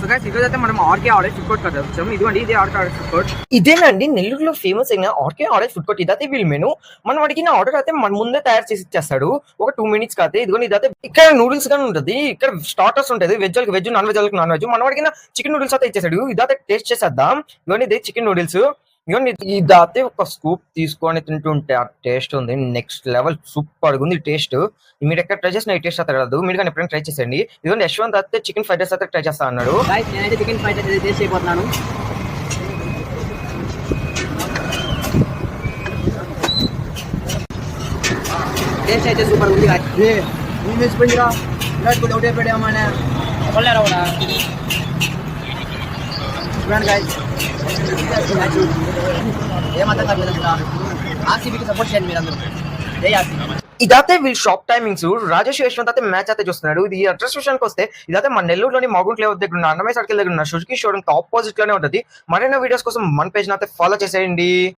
ఈరోజైతే మనం RK RS food court కదా వచ్చాము. ఇదిగోండి ఇది ఆర్కే ఆర్ఎస్ ఫుడ్ కోర్ట్. ఇదేనండి నెల్లూరులో ఫేమస్ అయిన ఆర్కే ఆర్ఎస్ ఫుడ్ కోర్ట్. ఇదైతే వీళ్ళ మెను. మనం అడిగిన ఆర్డర్ అయితే మన ముందే తయారు చేసి ఇచ్చేస్తాడు ఒక 2 minutes అయితే. ఇదిగోండి ఇదైతే ఇక్కడ నూడిల్స్ గానీ ఉంటది, ఇక్కడ స్టార్టర్స్ ఉంటది, వెజ్ వాళ్ళకి వెజ్, నాన్ వెజ్ వాళ్ళకి నాన్ వెజ్. మనం అడిగిన చికెన్ నూడిల్స్ అయితే ఇచ్చేసాడు. ఇదైతే టేస్ట్ చేసేద్దాం. ఇవన్నీ ఇది చికెన్ నూడిల్స్. ఇవన్నీ ఇదైతే ఒక స్కూప్ తీసుకొని తింటుంటే ఆ టేస్ట్ ఉంది నెక్స్ట్ లెవెల్, సూపర్ గా ఉంది టేస్ట్. మీరు ఎక్కడ ట్రై చేసిన ఈ టేస్ట్ అయితే రాదు, మీరు కానీ ఎప్పుడైనా ట్రై చేసేయండి. ఇదిగోండి యశ్వంత్ అయితే చికెన్ ఫ్రైడ్ రైస్ అయితే ట్రై చేస్తా అన్నాడు. గైస్ నేనైతే చికెన్ ఫ్రైడ్ రైస్ టేస్ట్ చేయబోతున్నాను. టేస్ట్ అయితే సూపర్ ఉంది గాయ్స్. నేను వేసిపోయిందిరా విరాట్ కోహ్లీ ఒకటే పెట్టామనే కొల్లారా కూడా చూడండి గాయ్స్, ఏమర్థం కావట్లేదు. ఆర్సీబీకి సపోర్ట్ చేయండి మీరు అందరూ. జై ఆర్సీబీ. ఇదైతే వీళ్ళ షాప్ టైమింగ్స్. రాజేష్ యశ్వంత్ అయితే మ్యాచ్ అయితే చూస్తున్నాడు. ఇది అడ్రస్ విషయానికి వస్తే ఇదైతే మన నెల్లూరులోని మౌంట్ లేఅవుట్ దగ్గర ఉన్న అన్నమయ్య సర్కిల్ దగ్గర ఉన్న సుజుకి షోరూమ్ ఆపోజిట్ లోనే ఉంటుంది. మరిన్ని వీడియోస్ కోసం మన పేజ్ అయితే ఫాలో చేసేయండి.